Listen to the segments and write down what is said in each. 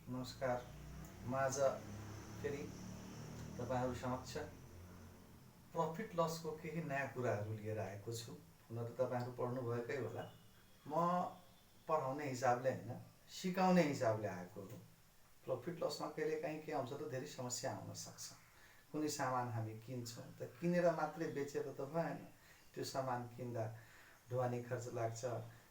नमस्कार। म आज फेरि तपाईँहरू समक्ष प्रफिट लसको केही नयाँ कुराहरू लिएर आएको छु। हुन त तपाईँहरू पढ्नुभएकै होला। म पढाउने हिसाबले होइन, सिकाउने हिसाबले आएको हो। प्रफिट लसमा कहिलेकाहीँ के आउँछ त धेरै समस्या आउन सक्छ। कुनै सामान हामी किन्छौँ त किनेर मात्रै बेचेर त भएन। त्यो सामान किन्दा ढुवानी खर्च लाग्छ।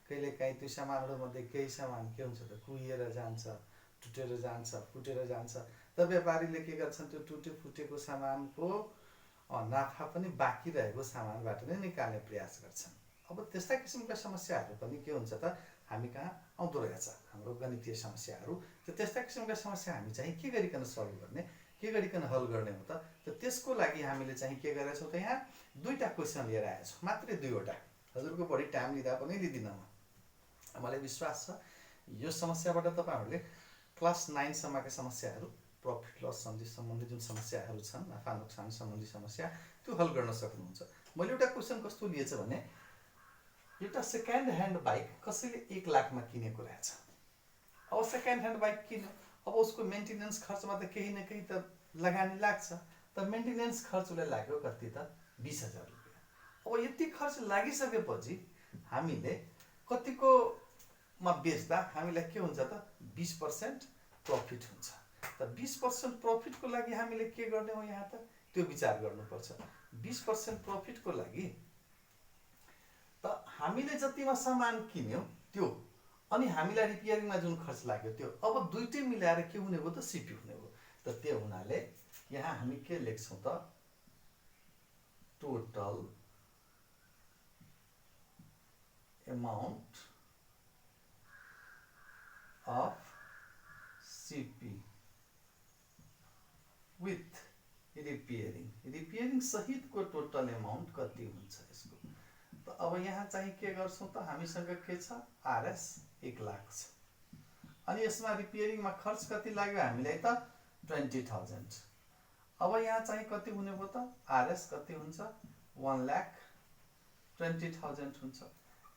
कहिलेकाहीँ त्यो सामानहरूमध्ये केही सामान के हुन्छ त कुहिएर जान्छ, टुटेर जान्छ, फुटेर जान्छ। त व्यापारीले के गर्छन्, त्यो फुटेको सामानको नाफा पनि बाँकी रहेको सामानबाट नै निकाल्ने प्रयास गर्छन्। अब त्यस्ता किसिमका समस्याहरू पनि के हुन्छ त हामी कहाँ आउँदो रहेछ, हाम्रो गणितीय समस्याहरू। त्यस्ता किसिमका समस्या हामी चाहिँ के गरिकन सल्भ गर्ने, के गरिकन हल गर्ने हो त त्यसको लागि हामीले चाहिँ के गरेका छौँ त यहाँ दुईवटा क्वेसन लिएर आएछौँ, मात्रै दुईवटा। हजुरको बढी टाइम लिँदा पनि लिँदिनँ म। मलाई विश्वास छ यो समस्याबाट तपाईँहरूले क्लास 9 सम्मका समस्याहरू, प्रफिट लस सम्बन्धी जुन समस्याहरू छन्, नाफा नोक्सान सम्बन्धी समस्या, त्यो हल गर्न सक्नुहुन्छ। मैले एउटा क्वेसन कस्तो लिएछ भने, एउटा सेकेन्ड ह्यान्ड बाइक कसैले 1 लाखमा किनेको रहेछ। अब सेकेन्ड ह्यान्ड बाइक किन्यो, अब उसको मेन्टेनेन्स खर्चमा त केही न केही त लगानी लाग्छ। त मेन्टेनेन्स खर्च उसलाई लाग्यो कति त 20,000 रुपियाँ। अब यति खर्च लागिसकेपछि हामीले कतिको मा बेच्दा हामीलाई के हुन्छ त 20% प्रफिट हुन्छ। त 20% प्रफिटको लागि हामीले के गर्ने हो यहाँ त त्यो विचार गर्नुपर्छ। 20% प्रफिटको लागि त हामीले जतिमा सामान किन्यौँ त्यो अनि हामीलाई रिपेयरिङमा जुन खर्च लाग्यो त्यो, अब दुइटै मिलाएर के हुने हो त सिपी हुने हो। त त्यो हुनाले यहाँ हामी के लेख्छौँ त total amount of CP with repairing सहितको टोटल एमाउन्ट कति हुन्छ यसको। त अब यहाँ चाहिँ के गर्छौँ त हामीसँग के छ आरएस 1 लाख छ अनि यसमा रिपेयरिङमा खर्च कति लाग्यो हामीलाई त 20,000। अब यहाँ चाहिँ कति हुने भयो त आरएस कति हुन्छ 1,20,000 हुन्छ।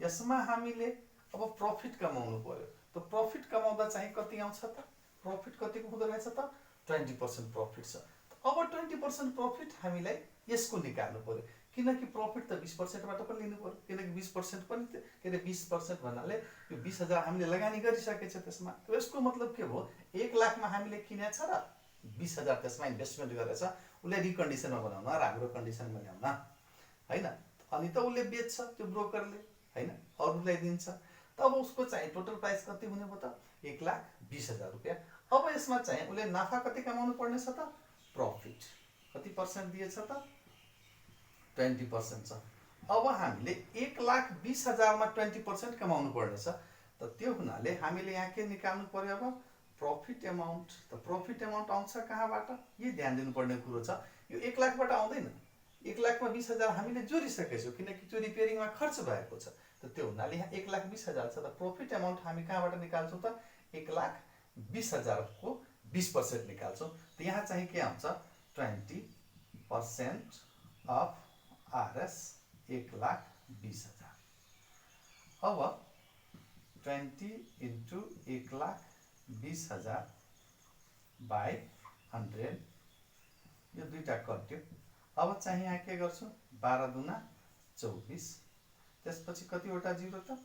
यसमा हामीले अब प्रफिट कमाउनु पर्यो। त प्रफिट कमाउँदा चाहिँ कति आउँछ त, प्रफिट कतिको हुँदो रहेछ त 20% प्रफिट छ। अब 20% प्रफिट हामीलाई यसको निकाल्नु पर्यो, किनकि प्रफिट त 20%बाट पनि लिनु पर्यो। किनकि 20% पनि के अरे 20% भन्नाले यो 20,000 हामीले लगानी गरिसकेछ त्यसमा। यसको मतलब के हो, 1 लाखमा हामीले किनेछ र 20,000 त्यसमा इन्भेस्टमेन्ट गरेछ, उसले रिकन्डिसनमा बनाउन, राम्रो कन्डिसनमा ल्याउन, होइन। अनि त उसले बेच्छ त्यो ब्रोकरले, होइन, अरूलाई दिन्छ। तब उसको चाहिँ टोटल प्राइस कति हुने भयो त 1,20,000 रुपियाँ। अब यसमा चाहिँ उसले नाफा कति कमाउनु पर्ने छ त, प्रफिट कति पर्सेन्ट दिएछ त 20% छ। अब हामीले 1,20,000 मा 20% कमाउनु पर्नेछ। त त्यो हुनाले हामीले यहाँ के निकाल्नु पर्यो, अब प्रफिट एमाउन्ट। त प्रफिट एमाउन्ट आउँछ कहाँबाट, यही ध्यान दिनुपर्ने कुरो छ। यो 1 लाखबाट आउँदैन, 1 लाखमा 20,000 हामीले जोडिसकेछौँ किनकि त्यो रिपेयरिङमा खर्च भएको छ। त त्यो हुनाले यहाँ 1,20,000 छ। त प्रफिट एमाउन्ट हामी कहाँबाट निकाल्छौँ त 1,20,000 को 20% निकाल्छौँ। त यहाँ चाहिँ के आउँछ 20% अफ आरएस 1,20,000। अब 20 इन्टु 1,20,000 बाई 100, यो दुईटा कट्यो। अब चाहिँ यहाँ के गर्छु 12 दुना 24, त्यसपछि कतिवटा जिरो त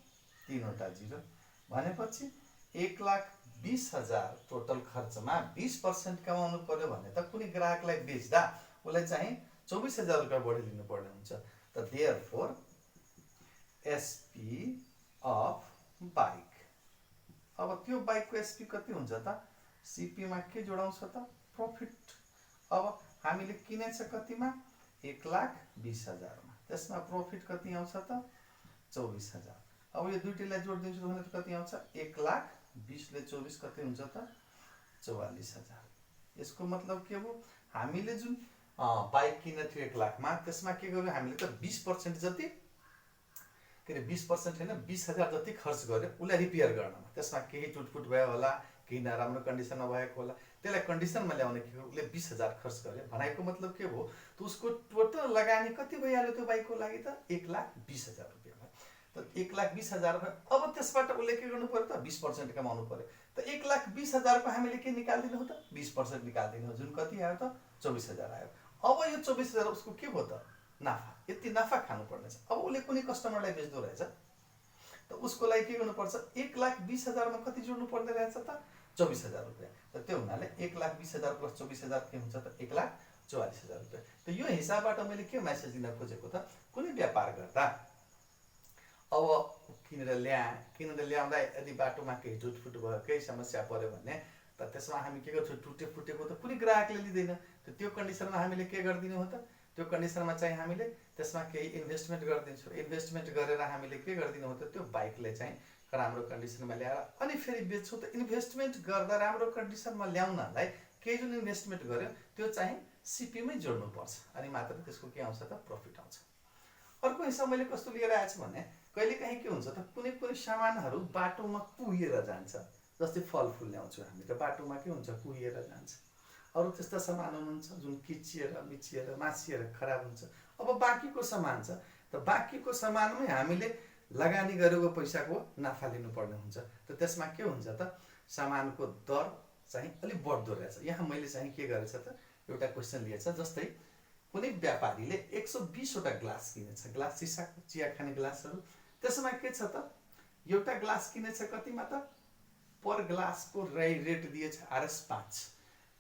3वटा जिरो। भनेपछि 1,20,000 टोटल खर्चमा 20% कमाउनु पर्यो भने त कुनै ग्राहकलाई बेच्दा उसलाई चाहिँ 24,000 रुपियाँ बढी लिनुपर्ने हुन्छ। त देयरफोर एसपी अफ बाइक, अब त्यो बाइकको एसपी कति हुन्छ त, सिपीमा के जोडाउँछ त प्रफिट। अब हामीले किनेछ कतिमा 1,20,000 मा, त्यसमा प्रफिट कति आउँछ त 24,000। अब यो दुईटैलाई जोडिदिन्छु भने कति आउँछ 1,20,000 ले 24 कति हुन्छ त 44,000। यसको मतलब के हो, हामीले जुन बाइक किनेको थियो 1 लाखमा, त्यसमा के गर्यो हामीले त 20% जति, के अरे 20% होइन 20,000 जति खर्च गर्यो उसलाई रिपेयर गर्नमा। त्यसमा केही टुटफुट भयो होला, केही नराम्रो कन्डिसनमा भएको होला, त्यसलाई कन्डिसनमा ल्याउने के हो उसले 20,000 खर्च गर्यो। भनेको मतलब के हो त उसको टोटल लगानी कति भइहाल्यो त्यो बाइकको लागि त 1,20,000 रुपियाँ भयो। त 1,20,000 भयो। अब त्यसबाट उसले के गर्नु पर्यो त 20% कमाउनु पर्यो। त 1,20,000 को हामीले के निकाल्दिनु हो त 20% निकाल्दिनु हो, जुन कति आयो त 24,000 आयो। अब यो 24,000 उसको के हो त नाफा, यति नाफा खानुपर्ने छ। अब उसले कुनै कस्टमरलाई बेच्दो रहेछ त उसको लागि के गर्नुपर्छ, 1,20,000 मा कति जोड्नु पर्ने रहेछ त 24,000 रुपियाँ। त त्यो हुनाले 1,20,000 प्लस 24,000 के हुन्छ त 1,44,000 रुपियाँ। त यो हिसाबबाट मैले के मेसेज दिन खोजेको त, कुनै व्यापार गर्दा अब किनेर ल्याउँदा यदि बाटोमा केही टुटफुट भयो, केही समस्या पर्यो भने त त्यसमा हामी के गर्छौँ, टुटे फुटेको त कुनै ग्राहकले लिँदैन। त त्यो कन्डिसनमा हामीले के गरिदिनु हो त, त्यो कन्डिसनमा चाहिँ हामीले त्यसमा केही इन्भेस्टमेन्ट गरिदिन्छौँ। इन्भेस्टमेन्ट गरेर हामीले के गरिदिनु हो त, त्यो बाइकले चाहिँ राम्रो कन्डिसनमा ल्याएर अनि फेरि बेच्छौँ। त इन्भेस्टमेन्ट गर्दा राम्रो कन्डिसनमा ल्याउनलाई केही जुन इन्भेस्टमेन्ट गर्यो त्यो चाहिँ सिपीमै जोड्नुपर्छ, अनि मात्र त्यसको के आउँछ त प्रफिट आउँछ। अर्को हिसाब मैले कस्तो लिएर आएको छु भने, कहिलेकाहीँ के हुन्छ त, कुनै कुनै सामानहरू बाटोमा कुहिएर जान्छ। जस्तै फलफुल ल्याउँछौँ हामी त बाटोमा के हुन्छ, कुहिएर जान्छ। अरू त्यस्ता सामान हुनुहुन्छ जुन किचिएर मिचिएर मासिएर खराब हुन्छ। अब बाँकीको सामान छ, त बाँकीको सामानमै हामीले लगानी गरेको पैसाको नाफा लिनुपर्ने हुन्छ। त त्यसमा के हुन्छ त, सामानको दर चाहिँ अलिक बढ्दो रहेछ। यहाँ मैले चाहिँ के गरेछ त, एउटा क्वेसन लिएछ। जस्तै कुनै व्यापारीले 120 वटा ग्लास किनेछ, ग्लास सिसाको चिया खाने ग्लासहरू। त्यसमा के छ त, एउटा ग्लास किनेछ कतिमा त, पर ग्लासको रेट दिएछ RS 5।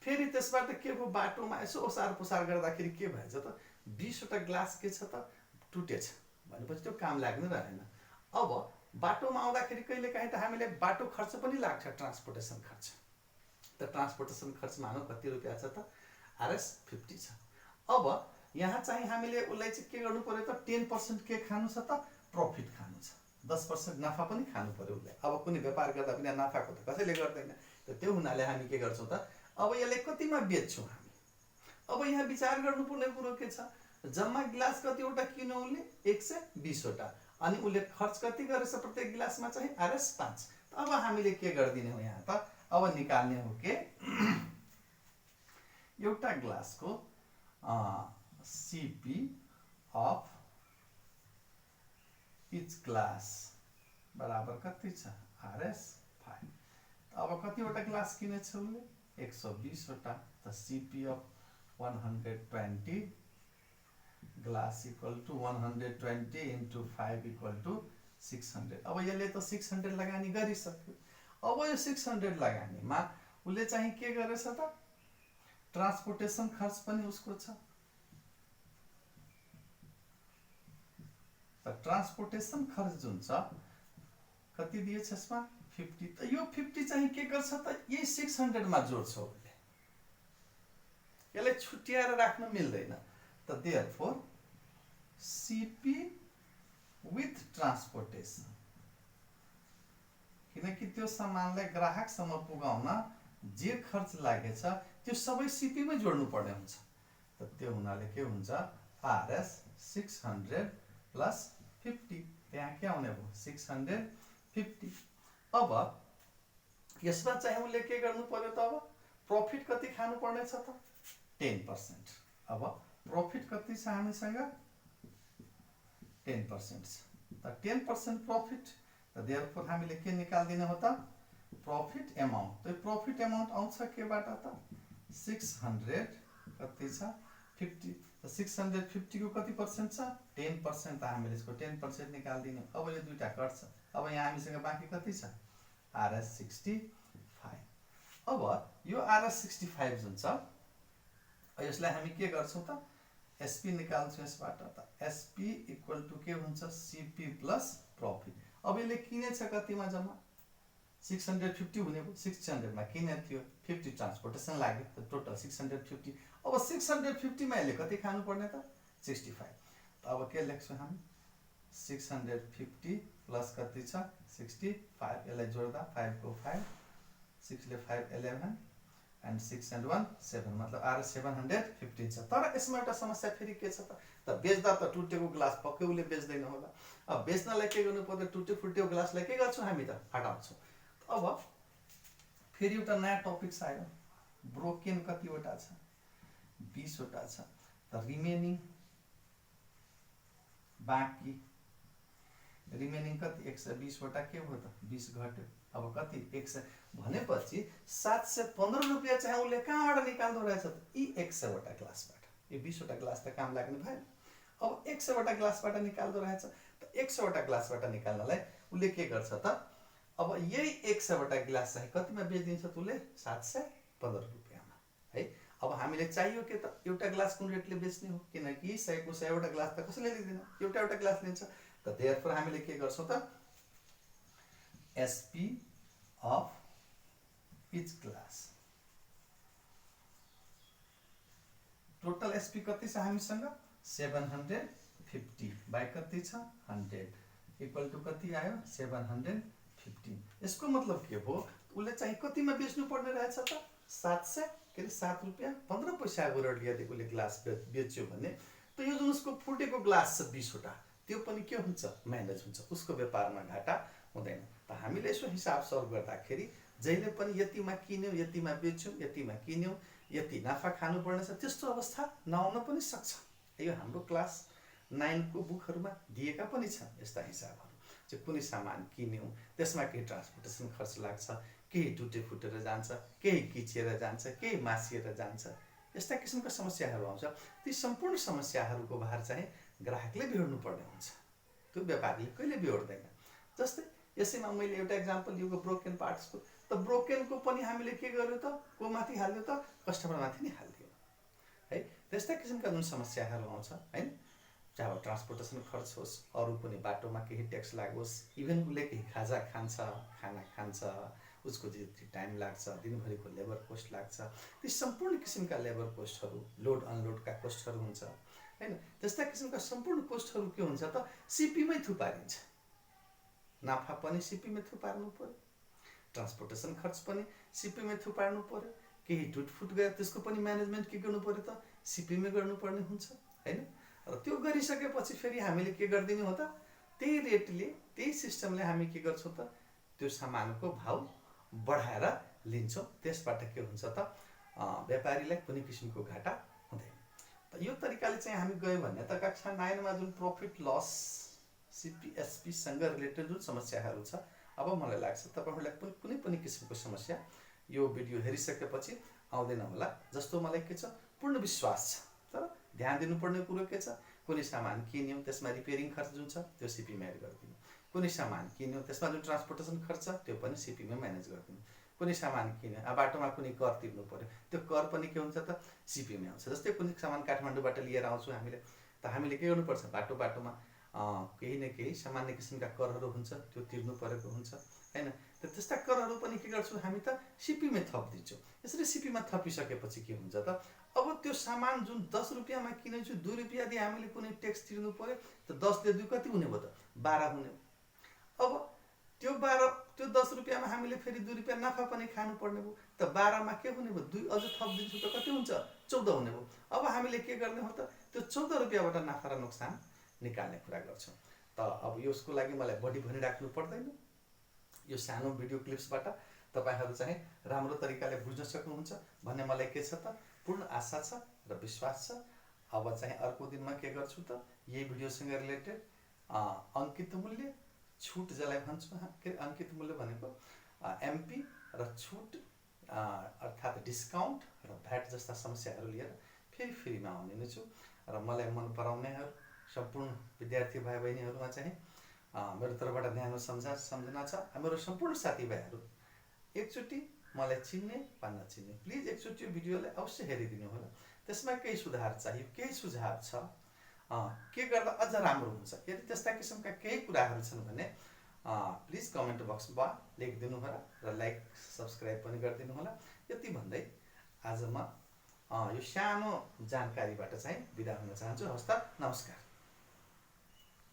फेरि त्यसबाट के भयो, बाटोमा यसो ओसार पुसार गर्दाखेरि के भएछ त, 20 वटा ग्लास के छ त टुटेछ भनेपछि त्यो काम लाग्नु रहेन। अब बाटोमा आउँदाखेरि कहिलेकाहीँ त हामीले बाटो खर्च पनि लाग्छ, ट्रान्सपोर्टेसन खर्च। त ट्रान्सपोर्टेसन खर्च मानौँ कति रुपियाँ छ त, RS 50 छ। अब यहाँ चाहिँ हामीले उसलाई चाहिँ के गर्नु पर्यो त, 10% के खानु छ त, प्रफिट खानु छ। 10% नाफा पनि खानु पर्यो उसले। अब कुनै व्यापार गर्दा बिना नाफाको त कसैले गर्दैन। त त्यो हुनाले हामी के गर्छौँ त, अब यसलाई कतिमा बेच्छौँ हामी। अब यहाँ विचार गर्नुपर्ने कुरो के छ, जम्मा गिलास कतिवटा किन्यो उसले, 120 वटा, अनि उसले खर्च कति गरेछ प्रत्येक गिलासमा चाहिँ RS 5। अब हामीले के गरिदिने हो यहाँ त, अब निकाल्ने हो के एउटा ग्लासको CP अफ इच ग्लास बराबर कति छ, RS 5। अब कतिवटा ग्लास किनेछ उसले, 120 वटा। त CP of 120 glass equal to 120 into 5 equal to 600। अब यसले त 600 लगानी गरिसक्यो। अब यो 600 लगानीमा उसले चाहिँ के गरेछ त, ट्रान्सपोर्टेसन खर्च पनि उसको छ। त ट्रान्सपोर्टेसन खर्च जुन छ कति दिएछ यसमा 50। त यो 50 चाहिँ के गर्छ त, यही 600 मा जोड्छ उसले, यसलाई छुट्याएर राख्न मिल्दैन। त देयरफोर CP विथ ट्रान्सपोर्टेसन, किनकि त्यो सामानलाई ग्राहकसम्म पुगाउन जे खर्च लागेछ त्यो सबै CP मै जोड्नु पर्ने हुन्छ। त त्यो हुनाले के हुन्छ, RS 600 प्लस 50, त्यहाँ के आउने भयो 650। अब यसमा चाहिँ उसले के गर्नु पर्यो त, अब प्रफिट कति खानु पर्ने छ त, 10%। अब प्रफिट कति छ हामीसँग, 10% छ। त 10% प्रफिट। त देयरफोर हामीले के निकाल्दिने हो त, प्रफिट एमाउन्ट। त प्रफिट एमाउन्ट आउँछ केबाट त, 600 कति छ 50। त 650 को कति पर्सेन्ट छ, 10%। त हामीले यसको 10% निकाल्दिने। अब यो दुईटा कट्छ। अब यहाँ हामीसँग बाँकी कति छ, RS 65। अब यो RS 65 जुन छ, यसलाई हामी के गर्छौँ त, SP निकाल्छौँ यसबाट। त SP इक्वल टू के हुन्छ, CP प्लस प्रफिट। अब यसले किनेछ कतिमा, जम्मा 650 हुने भयो। 600 मा किने थियो, 50 ट्रान्सपोर्टेसन लाग्यो, त टोटल 650। अब 650 मा यसले कति खानु पर्ने त, 65। त अब के लेख्छौँ हामी, 650 प्लस कति छ 65। यसलाई जोड्दा 5 को 5, 6 ले 5 11 and 6 and 1 7, मतलब RS 715 छ। तर यसमा एउटा समस्या फेरि के छ त, बेच्दा त टुटेको ग्लास पक्कै उसले बेच्दैन होला। अब बेच्नलाई के गर्नु पर्यो, टुटे फुटेको ग्लासलाई के गर्छौँ हामी त, हटाउँछौँ। अब फेरि एउटा नयाँ टपिक्स आयो, ब्रोकेन कतिवटा छ, 20 वटा छ। त रिमेनिङ बाँकी रिमेनिङ कति, 120 वटा के भयो त, 20 घट्यो अब कति 100 भनेपछि 715 रुपियाँ चाहिँ उसले कहाँबाट निकाल्दो रहेछ त? यी 100 वटा ग्लासबाट। यो 20 वटा ग्लास त काम लाग्ने भएन। अब 100 वटा ग्लासबाट निकाल्दो रहेछ त 100 वटा ग्लासबाट निकाल्नलाई उसले के गर्छ त? अब यही 100 वटा ग्लास चाहिँ कतिमा बेचिदिन्छ त उसले? 715 रुपियाँमा है। अब हामीले चाहियो के त? एउटा ग्लास कुन रेटले बेच्ने हो? किनकि 100 को 100 वटा ग्लास त कसैले लिँदैन, एउटा एउटा ग्लास लिन्छ। त देयरफोर हामीले के गर्छौँ त? SP of each glass, total SP कति छ हामीसँग? 750 बाई कति छ? 100 इक्वल टु कति आयो? 715। यसको मतलब के हो? उसले चाहिँ कतिमा बेच्नु पर्ने रहेछ त? 7 रुपियाँ 15 पैसा गरेर लिएदेखि उसले ग्लास बेच्यो भने त यो जुन उसको फुटेको ग्लास छ 20 वटा, त्यो पनि के हुन्छ? म्यानेज हुन्छ, उसको व्यापारमा घाटा हुँदैन। त हामीले यसो हिसाब सल्भ गर्दाखेरि जहिले पनि यतिमा किन्यौँ, यतिमा बेच्यौँ, यतिमा किन्यौँ, यति नाफा खानुपर्ने छ, त्यस्तो अवस्था नआउन पनि सक्छ। यो हाम्रो क्लास 9 को बुकहरूमा दिएका पनि छन् यस्ता हिसाबहरू। चाहिँ कुनै सामान किन्यौँ, त्यसमा केही ट्रान्सपोर्टेसन खर्च लाग्छ, केही टुटे फुटेर जान्छ, केही किचेर जान्छ, केही मासिएर जान्छ, यस्ता किसिमका समस्याहरू आउँछ। ती सम्पूर्ण समस्याहरूको भार चाहिँ ग्राहकले बिहोर्नु पर्ने हुन्छ, त्यो व्यापारीले कहिले बिहोर्दैन। जस्तै यसैमा मैले एउटा एक्जाम्पल दिएको ब्रोकन पार्ट्सको, त ब्रोकनको पनि हामीले के गर्यो त? को माथि हाल्यो त? कस्टमर माथि नै हालिदियो है। त्यस्ता किसिमका जुन समस्याहरू आउँछ हैन, चाहे ट्रान्सपोर्टेसन खर्च होस्, अरू कुनै बाटोमा केही ट्याक्स लागोस्, इभन उसले केही खाजा खान्छ, खाना खान्छ, उसको जति टाइम लाग्छ, दिनभरिको लेबर कोस्ट लाग्छ, ती सम्पूर्ण किसिमका लेबर कोस्टहरू, लोड अनलोडका कोस्टहरू हुन्छ हैन। त्यस्ता किसिमका सम्पूर्ण कोस्टहरू के हुन्छ त? सिपीमै थुपारिन्छ। नाफा पनि सिपीमै थुपार्नु पर्यो, ट्रान्सपोर्टेसन खर्च पनि सिपीमै थुपार्नु पर्यो, केही टुटफुट गयो त्यसको पनि म्यानेजमेन्ट के गर्नु पर्यो त? सिपीमै गर्नुपर्ने हुन्छ हैन। र त्यो गरिसकेपछि फेरि हामीले के गरिदिने हो त? त्यही रेटले, त्यही सिस्टमले हामी के गर्छौँ त? त्यो सामानको भाउ बढाएर लिन्छौँ। त्यसबाट के हुन्छ त? व्यापारीलाई कुनै किसिमको घाटा हुँदैन। त यो तरिकाले चाहिँ हामी गयो भने त कक्षा 9 मा जुन प्रॉफिट लस सिपिएसपी सँग रिलेटेड जुन समस्याहरू छ, अब मलाई लाग्छ तपाईहरुलाई कुनै पनि किसिमको समस्या यो भिडियो हेरिसकेपछि आउँदैन होला जस्तो मलाई के छ पूर्ण विश्वास छ। तर ध्यान दिनुपर्ने कुरो के छ? कुनै सामान किन्यौं त्यसमा रिपेयरिङ खर्च जुन छ त्यो सिपीमा एड गरिदिनु। कुनै सामान किन्यौं त्यसमा जुन ट्रान्सपोर्टेसन खर्च त्यो पनि सिपीमा म्यानेज गरिदिनु। कुनै सामान किन्यो बाटोमा कुनै कर तिर्नु पर्यो त्यो कर पनि के हुन्छ त सिपीमा आउँछ। जस्तै कुनै सामान काठमाडौँबाट लिएर आउँछु हामीले त हामीले के गर्नुपर्छ बाटोमा केही न केही सामान्य किसिमका करहरू हुन्छ त्यो तिर्नु परेको हुन्छ हैन। त्यस्ता करहरू पनि के गर्छौं हामी त सिपीमा थपिदिन्छौं। यसरी सिपीमा थपिसकेपछि के हुन्छ त अब त्यो सामान जुन 10 रुपैयाँमा किनेछु 2 रुपैयाँ दिए हामीले कुनै ट्याक्स तिर्नु पर्यो त 10 ले 2 कति हुने भयो त 12 हुने। अब त्यो 10 रुपैयाँमा हामीले फेरि 2 रुपैयाँ नाफा पनि खानु पर्ने भयो त 12 मा के हुने भयो 2 अझ थप दिन्छु त कति हुन्छ 14 हुने भयो। अब हामीले के गर्ने हो त त्यो 14 रुपैयाँबाट नाफा र नोक्सान निकाल्ने कुरा गर्छौं। त अब यसको लागि मलाई बढी भनिराख्नु पर्दैन। यो सानो भिडियो क्लिप्सबाट तपाईहरु चाहिँ राम्रो तरिकाले बुझ्न सक्नुहुन्छ भन्ने मलाई के छ त पूर्ण आशा छ र विश्वास छ। अब चाहिँ अर्को दिनमा के गर्छु त यही भिडियोसँग रिलेटेड अंकित मूल्य छुट जसलाई भन्छौं के अंकित मूल्य भनेको एमपी र छुट अर्थात डिस्काउन्ट र भ्याट जस्ता समस्याहरू लिएर फेरिमा आउने नै छु। र मलाई मन पराउनेहरू सम्पूर्ण विद्यार्थी भाइ बहिनीहरुमा चाहिँ मेरो तर्फबाट न्यानो सम्झना छ। मेरो सम्पूर्ण साथीभाइहरू एकचोटी मलाई चिन्ने वा नचिन्ने प्लिज एकचोटी यो भिडियोलाई अवश्य हेरिदिनु होला। त्यसमा केही सुधार चाहियो केही सुझाव छ के गर्दा अझ राम्रो हुन्छ यदि त्यस्ता किसिमका केही कुराहरू छन् भने प्लिज कमेन्ट बक्समा लेखिदिनु होला र लाइक सब्स्क्राइब पनि गरिदिनु होला। यति भन्दै आज म यो सानो जानकारीबाट चाहिँ बिदा हुन चाहन्छु। हस्त नमस्कार।